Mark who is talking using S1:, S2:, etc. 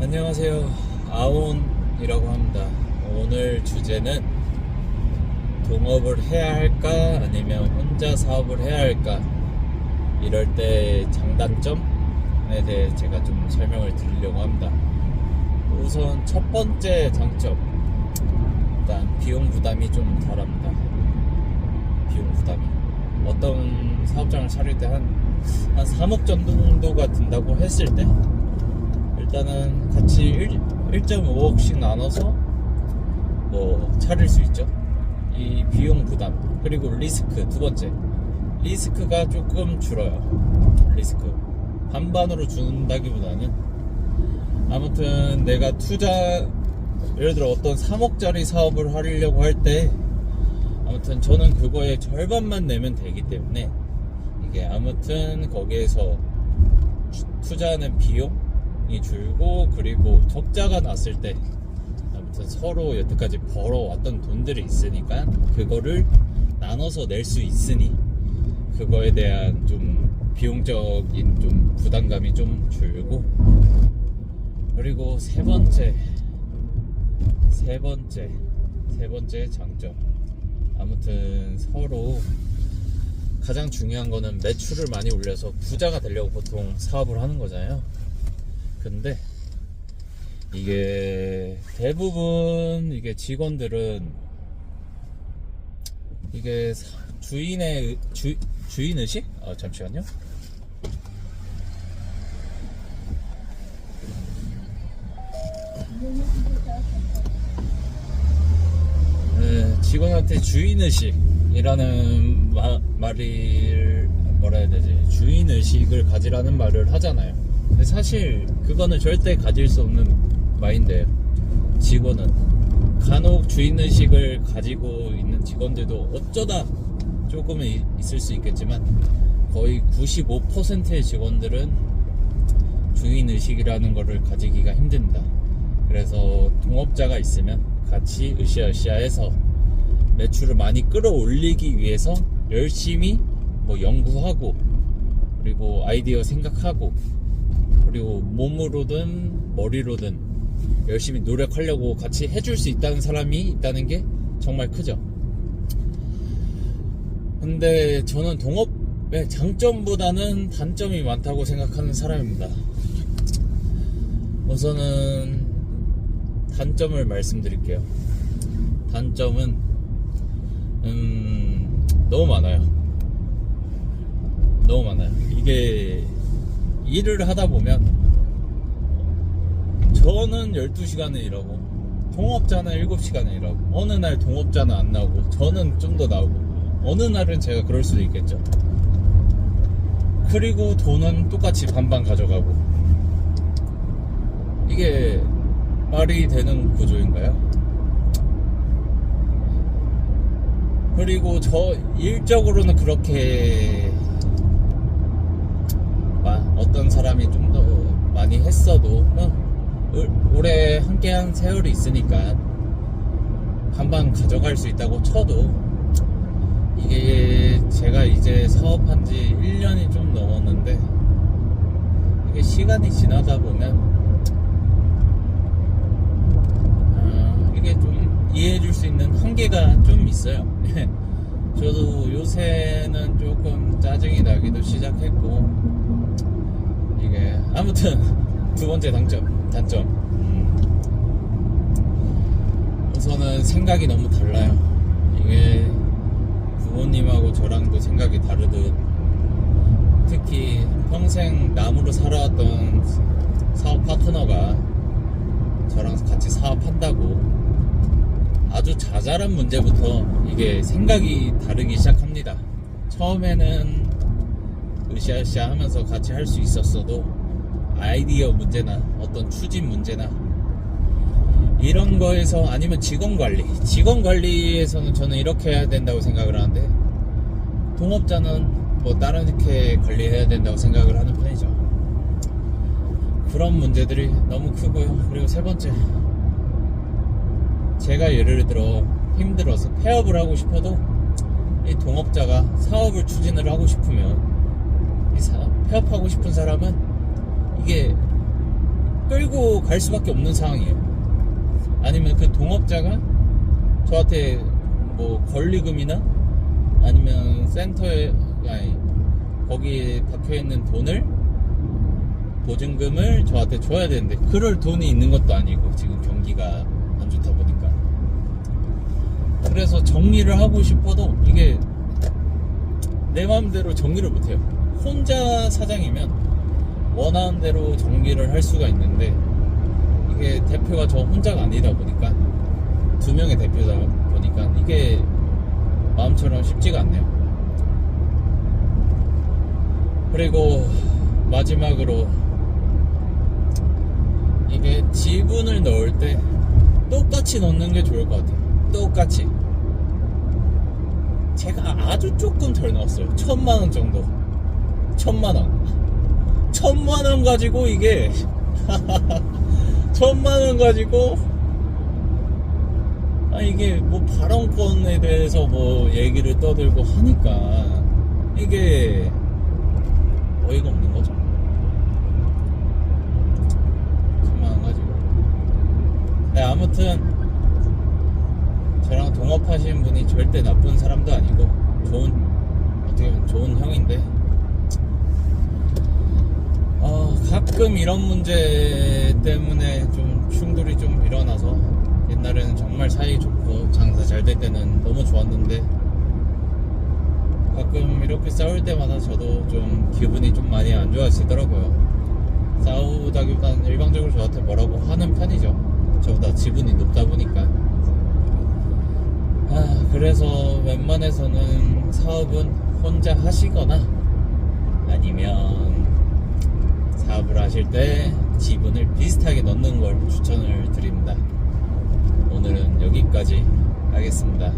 S1: 안녕하세요. 아온이라고 합니다. 오늘 주제는 동업을 해야 할까 아니면 혼자 사업을 해야 할까, 이럴 때 장단점에 대해 제가 좀 설명을 드리려고 합니다. 우선 첫 번째 장점, 일단 비용 부담이 좀 덜합니다. 비용 부담이 어떤 사업장을 차릴 때 한 3억 정도가 든다고 했을 때, 일단은 같이 1.5억씩 나눠서 차릴 수 있죠. 이 비용 부담, 그리고 리스크, 두 번째 리스크가 조금 줄어요. 리스크 반반으로 준다기보다는, 아무튼 내가 예를 들어 어떤 3억짜리 사업을 하려고 할 때 아무튼 저는 그거의 절반만 내면 되기 때문에, 이게 아무튼 거기에서 투자하는 비용이 줄고, 그리고 적자가 났을 때 아무튼 서로 여태까지 벌어왔던 돈들이 있으니까 그거를 나눠서 낼 수 있으니, 그거에 대한 좀 비용적인 좀 부담감이 좀 줄고, 그리고 세 번째 장점, 아무튼 서로 가장 중요한 거는 매출을 많이 올려서 부자가 되려고 보통 사업을 하는 거잖아요. 근데 이게 대부분 이게 직원들은 이게 주인의식? 잠시만요. 직원한테 주인의식이라는 말을 뭐라 해야 되지? 주인의식을 가지라는 말을 하잖아요. 근데 사실 그거는 절대 가질 수 없는 마인드예요. 직원은 간혹 주인의식을 가지고 있는 직원들도 어쩌다 조금은 있을 수 있겠지만, 거의 95%의 직원들은 주인의식이라는 거를 가지기가 힘듭니다. 그래서 동업자가 있으면 같이 으쌰으쌰해서 매출을 많이 끌어올리기 위해서 열심히 연구하고, 그리고 아이디어 생각하고, 그리고 몸으로든 머리로든 열심히 노력하려고 같이 해줄 수 있다는 사람이 있다는 게 정말 크죠. 근데 저는 동업의 장점보다는 단점이 많다고 생각하는 사람입니다. 우선은 단점을 말씀드릴게요. 단점은 너무 많아요. 이게 일을 하다 보면 저는 12시간을 일하고 동업자는 7시간을 일하고, 어느 날 동업자는 안 나오고 저는 좀 더 나오고, 어느 날은 제가 그럴 수도 있겠죠. 그리고 돈은 똑같이 반반 가져가고, 이게 말이 되는 구조인가요? 그리고 저 일적으로는 그렇게 어떤 사람이 좀 더 많이 했어도 오래 함께한 세월이 있으니까 반반 가져갈 수 있다고 쳐도, 이게 제가 이제 사업한 지 1년이 좀 넘었는데, 이게 시간이 지나다 보면 이게 좀 이해해줄 수 있는 한계가 좀 있어요. 저도 요새는 조금 짜증이 나기도 시작했고, 이게 아무튼 두 번째 단점, 우선은 생각이 너무 달라요. 이게 부모님하고 저랑도 생각이 다르듯, 특히 평생 남으로 살아왔던 사업 파트너가 저랑 같이 사업한다고 아주 자잘한 문제부터 이게 생각이 다르기 시작합니다. 처음에는 으쌰으쌰 하면서 같이 할 수 있었어도 아이디어 문제나 어떤 추진 문제나 이런 거에서, 아니면 직원 관리에서는 저는 이렇게 해야 된다고 생각을 하는데, 동업자는 다르게 관리해야 된다고 생각을 하는 편이죠. 그런 문제들이 너무 크고요. 그리고 세 번째, 제가 예를 들어 힘들어서 폐업을 하고 싶어도, 이 동업자가 사업을 추진을 하고 싶으면 폐업하고 싶은 사람은 이게 끌고 끌고 갈 수밖에 없는 상황이에요. 아니면 그 동업자가 저한테 뭐 권리금이나 아니면 센터에 아니 거기에 박혀있는 돈을 보증금을 저한테 줘야 되는데 그럴 돈이 있는 것도 아니고 지금 경기가 안 좋다 보니까 그래서 정리를 하고 싶어도 이게 내 마음대로 정리를 못해요. 혼자 사장이면 원하는 대로 정리를 할 수가 있는데 이게 대표가 저 혼자가 아니다 보니까 두 명의 대표다 보니까 이게 마음처럼 쉽지가 않네요. 그리고 마지막으로 이게 지분을 넣을 때 똑같이 넣는 게 좋을 것 같아요. 똑같이. 제가 아주 조금 덜 넣었어요. 1,000만원 정도. 1,000만원. 1,000만원 가지고 이게 1,000만원 가지고 이게 뭐 발언권에 대해서 뭐 얘기를 떠들고 하니까 이게 어이가 없는 거죠. 1,000만원 가지고. 네, 아무튼 저랑 동업하시는 분이 절대 나쁜 사람도 아니고 어떻게 보면 좋은 형인데 가끔 이런 문제 때문에 좀 충돌이 좀 일어나서 옛날에는 정말 사이 좋고 장사 잘 될 때는 너무 좋았는데 가끔 이렇게 싸울 때마다 저도 좀 기분이 좀 많이 안 좋아지더라고요. 싸우다기보다는 일방적으로 저한테 뭐라고 하는 편이죠. 저보다 지분이 높다 보니까. 그래서 웬만해서는 사업은 혼자 하시거나 아니면 사업을 하실 때 지분을 비슷하게 넣는 걸 추천을 드립니다. 오늘은 여기까지 하겠습니다.